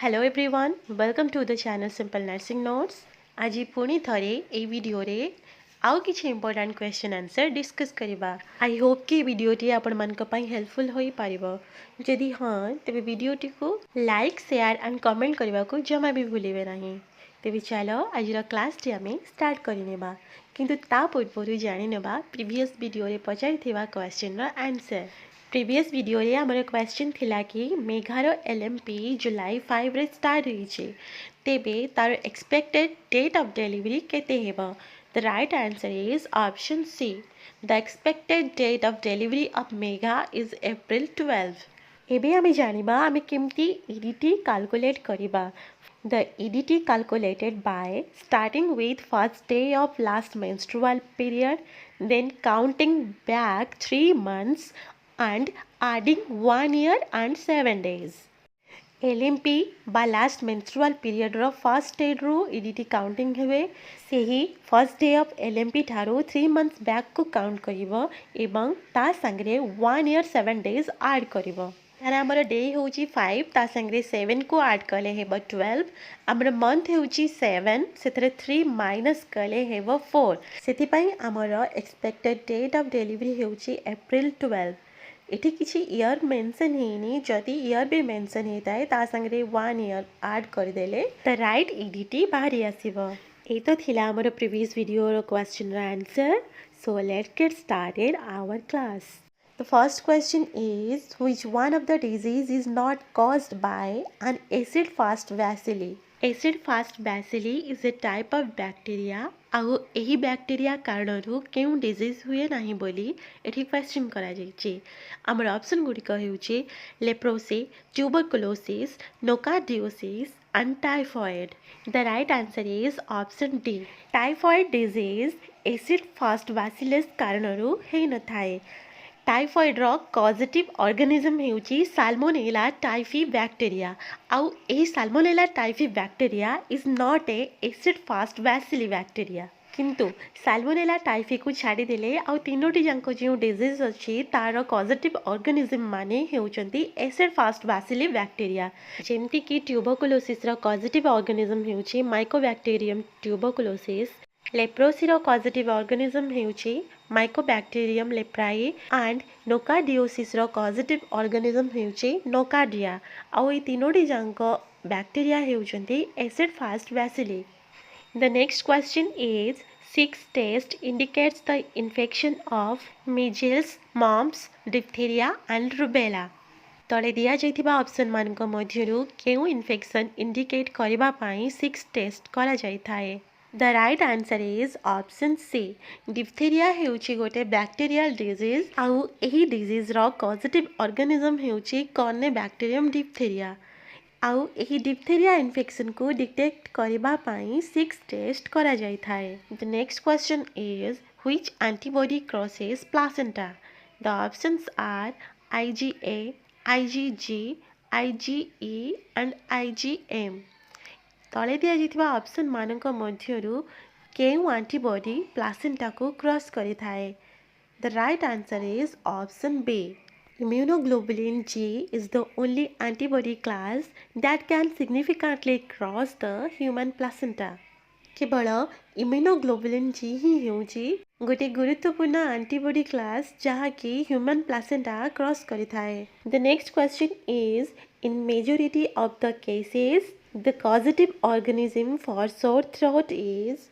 Hello everyone welcome to the channel simple nursing notes. आज पुणी थरे ए वीडियो रे आउ किछि इंपोर्टेंट क्वेश्चन आंसर डिस्कस करिबा। आई होप कि वीडियोटी आपण मानक पई हेल्पफुल होई पारिबो। जदि हां तेबे वीडियोटी को लाइक शेयर एंड कमेंट करबा को जमा भी भूलिबे नाही। तेबे चलो आज क्लास आम स्टार्ट करिनेबा, किंतु ता पूर्व जानि नेबा प्रीवियस वीडियो रे पचारिथिबा क्वेश्चन रो आंसर। प्रीवियस वीडियो रे हमर क्वेश्चन थिला कि मेघार एलएमपी जुलाई 5 रे स्टार्ट होईचे, तेबे तार एक्सपेक्टेड डेट ऑफ डिलीवरी केते हेबो। The right answer is option C. The expected date of delivery of Megha is April 12। एबे आमे जानिबा आमे केमती ईडीटी कैलकुलेट करिबा। The EDT calculated by starting with first day of last menstrual period, then counting back 3 months and adding 1 year and 7 days. LMP बा last menstrual period row first day रु EDT counting हेबे। सेही first day of LMP ठारो 3 months back को count करिवो एवं ता संगरे 1 year 7 days add करिवो। यार आमर day होची 5 ता संगरे 7 को ऐड कले हेबो 12। आमर मंथ होची 7 सेतरे 3 माइनस कले हेबो 4। सेति पई आमर एक्सपेक्टेड डेट ऑफ डिलीवरी होची अप्रैल 12। एठी किछि ईयर मेंशन हेनी, जदि ईयर भी मेंशन हेताए ता संगरे 1 ईयर ऐड कर देले त राइट ईडीटी बाहरी आसीबो। ए तो थिला हमर प्रीवियस वीडियो रो क्वेश्चन रो answer. So let's get started our class. The first question is, which one of the disease is not caused by an acid-fast bacilli? Acid-fast bacilli is a type of bacteria. आउ एही bacteria कारणरू केउ disease हुए नाही बोली एठी question करा जायछि। हमर ऑप्शन गुडिक हेउछि leprosy, tuberculosis, nocardiosis and typhoid. The right answer is option D. Typhoid disease acid fast bacillus कारणरू हेइ न थाए। टाइफॉइड रो कॉजेटिव ऑर्गेनिज्म हेउची साल्मोनेला टाइफी बैक्टीरिया। आउ एही Salmonella typhi bacteria is not a acid fast bacilli bacteria. किंतु Salmonella typhi को छाड़ी देले आउ तीनोटी जांको जो डिजीज अछि तार कॉजेटिव ऑर्गेनिज्म माने हेउचंती एसिड फास्ट बैसिली बैक्टीरिया। जेमति कि ट्यूबरकुलोसिस रो कॉजेटिव ऑर्गेनिज्म हेउची माइकोबैक्टीरियम ट्यूबरकुलोसिस। लेप्रोसीर कॉजेटिव ऑर्गेनिज्म हेउची Mycobacterium leprae and nocardiosis causative organism हेउची नोकार्डिया। आउ ए तीनोटी जांक बैक्टीरिया हेउचंती acid fast bacilli. The next question is, 6 test indicates the infection of measles, mumps, diphtheria and rubella. तले दिया जाइथिबा ऑप्शन मानक मध्यरु केउ इन्फेक्शन इंडिकेट करिबा पाई 6 टेस्ट करा जाइथाए। The right answer is option C. Diphtheria हेउची गोटे बैक्टीरियल डिजीज आउ एही डिजीज रो कॉजेटिव ऑर्गेनिज्म हेउची कॉर्नेबैक्टीरियम डिप्थेरिया। आउ एही डिप्थेरिया इन्फेक्शन को डिटेक्ट करिबा पाई 6 टेस्ट करा जाइथाए। The next question is, which antibody crosses placenta? The options are IgA, IgG, IgE and IgM. तले दिया जाइथिबा ऑप्शन मानक मध्यरु केउ एंटीबॉडी प्लासेंटा को क्रॉस करिथाए। The right answer is option B. Immunoglobulin G is the only antibody class that can significantly cross the human placenta. केवल immunoglobulin G ही हेउची गोटे गुरुत्वपूर्ण एंटीबॉडी क्लास जहाँकि ह्यूमन प्लासेंटा क्रॉस करिथाए। The next question is, in majority of the cases the causative organism for sore throat is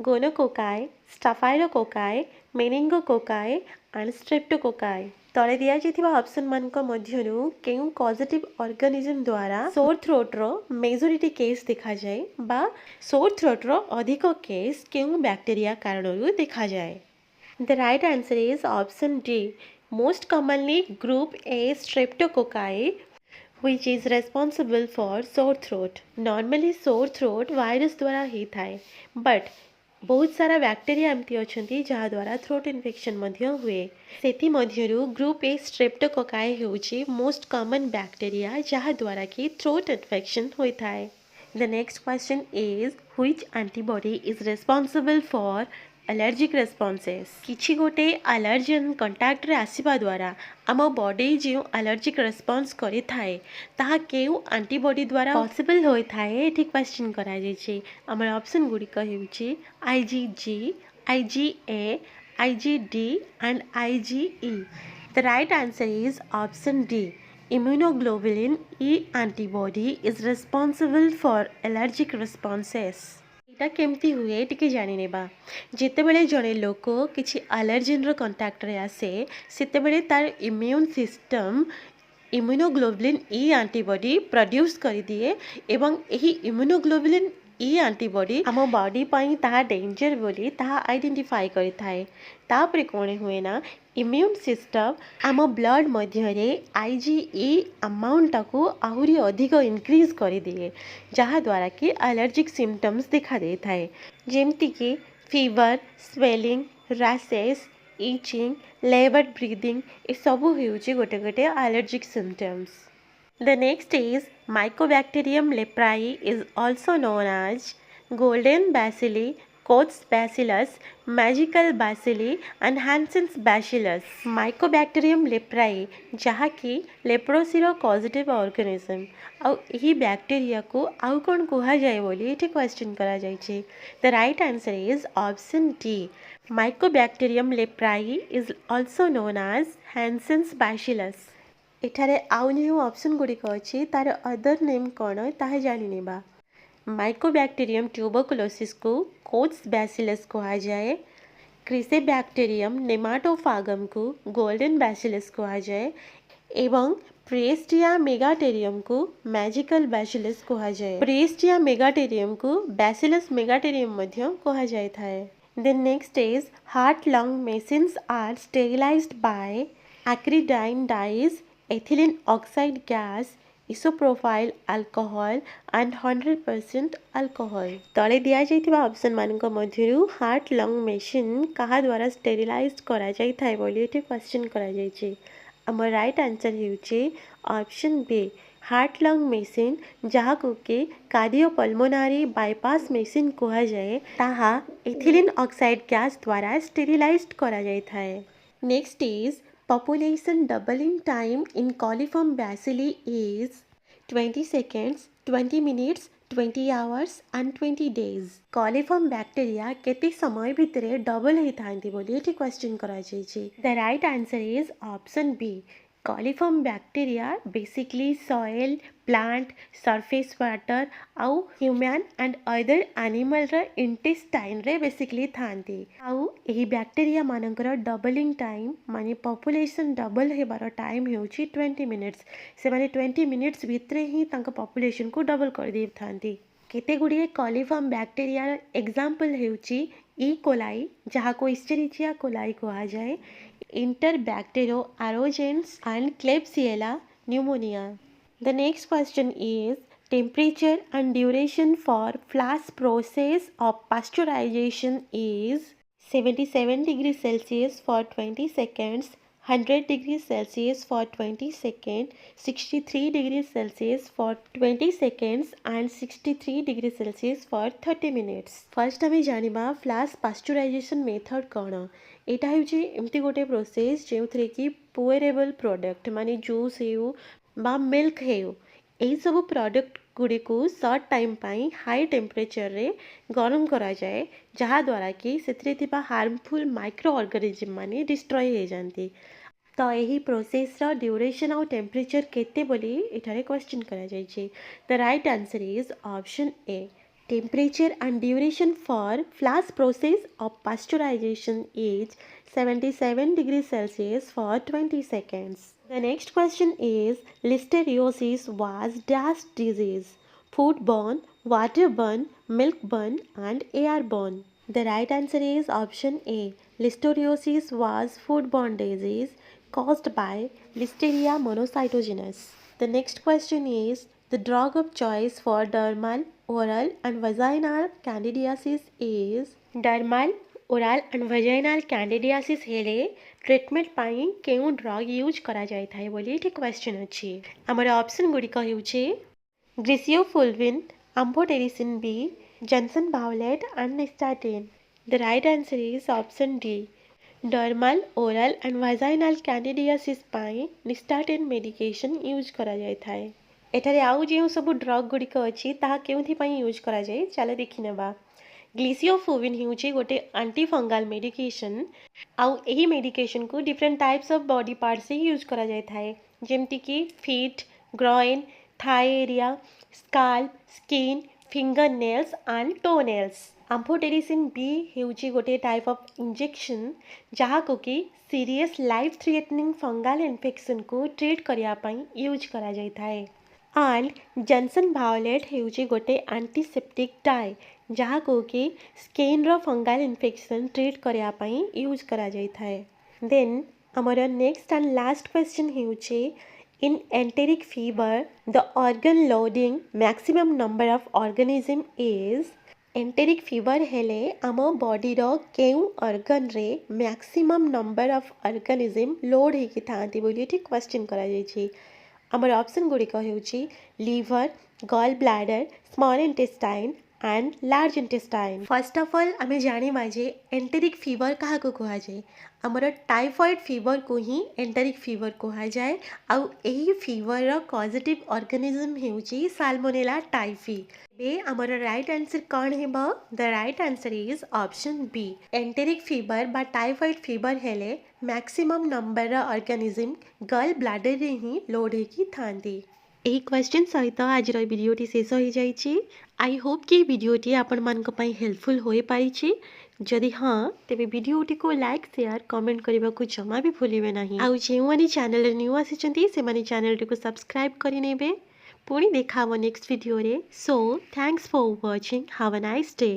gonococci, staphylococci, meningococci and streptococci. तले दिया जाइथिबा option मानक मध्यरु केउ कॉजेटिव ऑर्गेनिज्म द्वारा सोर थ्रोट रो majority case देखा जाए बा sore throat रो अधिक केस केउ बैक्टीरिया कारणरू देखा जाए। The right answer is option D. Most commonly group A streptococci, which is responsible for sore throat. Normally sore throat virus द्वारा ही थाए, but बहुत सारा बैक्टीरिया एमती अछंती जहा द्वारा थ्रोट इन्फेक्शन मध्य हुए। सेथि मध्यरु ग्रुप ए स्ट्रेप्टोकोकाई हेउची मोस्ट कॉमन बैक्टीरिया जहा द्वारा कि थ्रोट इन्फेक्शन होई थाए। The next question is, which antibody is responsible for allergic responses किछि गोटे एलर्जेन कंटाक्ट रे आसीबा द्वारा आम बॉडी जो एलर्जिक रेस्पॉन्स करि थाए ताहा केउ एंटीबॉडी द्वारा पॉसिबल होय थाए एठी क्वेश्चन करा जायछि। हमर ऑप्शन गुडी कहिउछि IgG, IgA, IgD and IgE. The right answer is option D. Immunoglobulin E antibody is responsible for allergic responses. ଏଇଟା କେମିତି ହୁଏ ଟିକେ ଜାଣିନେବା। ଯେତେବେଳେ ଜଣେ ଲୋକ କିଛି ଆଲର୍ଜେନ୍ର କଣ୍ଟାକ୍ଟରେ ଆସେ ସେତେବେଳେ ତାର ଇମ୍ୟୁନ୍ ସିଷ୍ଟମ୍ ଇମ୍ୟୁନୋଗ୍ଲୋବୁଲିନ୍ ଇ ଆଣ୍ଟିବଡି ପ୍ରଡ୍ୟୁସ୍ କରିଦିଏ ଏବଂ ଏହି ଇମ୍ୟୁନୋଗ୍ଲୋବୁଲିନ୍ ଇ ଆଣ୍ଟିବଡି ଆମ ବଡି ପାଇଁ ତାହା ଡେଞ୍ଜର ବୋଲି ତାହା ଆଇଡେଣ୍ଟିଫାଏ କରିଥାଏ। ତାପରେ କ'ଣ ହୁଏ ନା इम्यून सिस्टम आम ब्लड मध्य आईजीई अमाउंटाକୁ ଆହୁରି ଅଧିକ ଇନକ୍ରିଜ୍ କରିଦିଏ ଯାହାଦ୍ୱାରା କି ଆଲର୍ଜିକ୍ ସିମ୍ପଟମ୍ସ ଦେଖା ଦେଇଥାଏ ଯେମିତିକି fever, swelling, rashes, itching, ଲେବର୍ड breathing ଏସବୁ ହେଉଛି ଗୋଟେ ଗୋଟେ allergic symptoms. The next is Mycobacterium leprae is also known as golden bacilli, Koch's bacillus, magical bacilli and Hansen's bacillus. Mycobacterium leprae जहाँकि लेप्रोसीर कॉजेटिव ऑर्गेनिज्म आउ यही बैक्टीरिया को आउ कौन कहा जाए बोली ये क्वेश्चन करा जाइए। The right answer is option D. Mycobacterium leprae is also known as Hansen's bacillus. एठारे आउ न्यू ऑप्शन गुड़िक अच्छी तार अदर नेम कौन ताहे जानी नेबा। माइकोबैक्टीरियम ट्यूबरकुलोसिस को कोच्स बैसिलस कहा जाए, क्रिसेबैक्टीरियम नेमाटोफागम को गोल्डन बैसिलस कहा जाए एवं प्रेस्टिया मेगाटेरियम को मैजिकल बैसिलस कहा जाए। प्रेस्टिया मेगाटेरियम को बैसिलस मेगाटेरियम मध्य कहा जाए थाए। Then next is heart lung machines are sterilized by acridine dyes, ethylene oxide gas, isopropyl alcohol and 100% alcohol. तले दिया जाइथिबा ऑप्शन मानक मध्यरु हार्ट लंग मेशिन कहा द्वारा स्टेरिलाइज करा जाय थाय बोली एठी क्वेश्चन करा जायछि। हमर राइट आंसर हेउछि option B heart lung machine जहाको के कार्डियोपल्मोनारी बाईपास मेशिन कहा जाए ताहा एथिलीन ऑक्साइड गैस द्वारा स्टेरिलाइज्ड करा जाय थाय। Next is population doubling time in coliform bacilli is 20 seconds, 20 minutes, 20 hours and 20 days. coliform bacteria केते समय भितरे डबल ही थांती बोली एठी क्वेश्चन करा जायछि। The right answer is option B. coliform bacteria basically soil, plant, surface water आउ human and other animal रा intestine रे basically थांती। आउ एही बैक्टीरिया मानकर डबलिंग टाइम माने पॉपुलेशन डबल हेबार टाइम हेउची 20 मिनिट्स। से माने 20 मिनिट्स भितरे ही तांका पॉपुलेशन को डबल कर दी थांती। केते गुड़िए कॉलीफॉर्म बैक्टीरिया एग्जांपल हेउची ई कोलाई जहाको इस्चेरिचिया कोलाई कहा जाए, इंटरबैक्टेरो एरोजेंस and Klebsiella pneumonia. The next question is temperature and duration for flash process of pasteurization is 77 degrees Celsius for 20 seconds, 100 degrees Celsius for 20 seconds, 63 degrees Celsius for 20 seconds and 63 degrees Celsius for 30 minutes. First आमे जानिबा flush pasteurisation method कौन। एटा होची एमती गोटे process जेउथरे कि पुअरेबल product माने juice हेउ बा milk हेउ एही सब प्रोडक्ट गुड़ी को सर्ट टाइम पाई हाई टेम्परेचर रे गरम करा जाए जहा द्वारा कि सेथिरे थिबा हार्मफुल माइक्रो ऑर्गेनिज्म माने डिस्ट्रॉय हे जानती। तो यही प्रोसेस रा ड्यूरेशन और टेम्परेचर केते बोली एठारे क्वेश्चन करा जायछि। The right answer is option A. Temperature and duration for flash process of pasteurization is 77 degrees Celsius for 20 seconds. The next question is listeriosis was dash disease: foodborne, waterborne, milkborne and airborne. The right answer is option A. Listeriosis was foodborne disease caused by Listeria monocytogenes. The next question is the drug of choice for dermal, oral and vaginal candidiasis is dermal, oral and vaginal candidiasis हेले treatment पाई केउ drug use करा जाय थाय बोली एठी question अछि। हमर option गुडी कहिउछे griseofulvin, amphotericin B, gentian violet and nystatin. The right answer is option D. Dermal, oral and vaginal candidiasis ପାଇଁ ନିସ୍ଟାଟିନ୍ ମେଡିକେସନ୍ ୟୁଜ୍ କରାଯାଇଥାଏ। ଏଠାରେ ଆଉ ଯେଉଁ ସବୁ ଡ୍ରଗ୍ ଗୁଡ଼ିକ ଅଛି ତାହା କେଉଁଥିପାଇଁ ୟୁଜ୍ କରାଯାଏ ଚାଲ ଦେଖିନେବା। ଗ୍ଲିସିଓଫୋବିନ୍ ହେଉଛି ଗୋଟେ ଆଣ୍ଟିଫଙ୍ଗାଲ ମେଡିକେସନ୍। ଆଉ ଏହି ମେଡିକେସନ୍କୁ ଡିଫରେଣ୍ଟ ଟାଇପ୍ସ ଅଫ୍ ବଡି ପାର୍ଟସରେ ୟୁଜ୍ କରାଯାଇଥାଏ, ଯେମିତିକି feet, groin, thigh area, scalp, skin, finger nails and toe nails. Amphotericin B ହେଉଛି ଗୋଟେ ଟାଇପ୍ ଅଫ୍ ଇଞ୍ଜେକ୍ସନ୍ ଯାହାକୁ କି ସିରିୟସ୍ ଲାଇଫ୍ ଥ୍ରେଟନିଂ ଫଙ୍ଗାଲ ଇନଫେକ୍ସନ୍କୁ ଟ୍ରିଟ୍ କରିବା ପାଇଁ ୟୁଜ୍ କରାଯାଇଥାଏ। ଆଣ୍ଡ ଜନସନ୍ ଭାଓଲେଟ୍ ହେଉଛି ଗୋଟେ ଆଣ୍ଟିସେପ୍ଟିକ୍ ଡାଏ ଯାହାକୁ କି ସ୍କିନ୍ର ଫଙ୍ଗାଲ ଇନଫେକ୍ସନ୍ ଟ୍ରିଟ୍ କରିବା ପାଇଁ ୟୁଜ୍ କରାଯାଇଥାଏ। ଦେନ୍ ଆମର ନେକ୍ସଟ ଆଣ୍ଡ ଲାଷ୍ଟ କ୍ୱେଶ୍ଚନ୍ ହେଉଛି In enteric fever, the organ loading maximum number of organism is enteric fever हेले आम बॉडीर केउ organ रे maximum number of organism load होकी थांती बोली एठी क्वेश्चन करा जायछि। आमर ऑप्शन गुड़िक हेउछि liver, gall bladder, small intestine and large intestine. First of all आमे जानिबा जे एंटेरिक फीवर काहा को कहा जाए। आमर टाइफॉइड फीवर को ही एंटेरिक फीवर कहा जाए। आउ एही फीवर रो कॉजेटिव ऑर्गेनिज्म हेउछि साल्मोनेला टाइफी। बे आमर राइट आंसर कौन हेबो? The right answer is option B. Enteric fever बा टाइफॉइड फीवर हेले मैक्सिमम नंबर रो ऑर्गेनिज्म गल ब्लैडर रे ही लोड होकी थांती। ଏହି କ୍ୱେଶ୍ଚନ୍ ସହିତ ଆଜିର ଭିଡ଼ିଓଟି ଶେଷ ହୋଇଯାଇଛି। ଆଇ ହୋପ୍ କି ଭିଡ଼ିଓଟି ଆପଣମାନଙ୍କ ପାଇଁ ହେଲ୍ପଫୁଲ୍ ହୋଇପାରିଛି। ଯଦି ହଁ ତେବେ ଭିଡ଼ିଓଟିକୁ ଲାଇକ୍, ସେୟାର, କମେଣ୍ଟ କରିବାକୁ ଜମା ବି ଭୁଲିବେ ନାହିଁ। ଆଉ ଯେଉଁମାନେ ଚ୍ୟାନେଲରେ ନ୍ୟୁ ଆସିଛନ୍ତି ସେମାନେ ଚ୍ୟାନେଲଟିକୁ ସବସ୍କ୍ରାଇବ୍ କରିନେବେ। ପୁଣି ଦେଖା ହେବ ନେକ୍ସଟ ଭିଡ଼ିଓରେ। So thanks for watching. Have a nice day.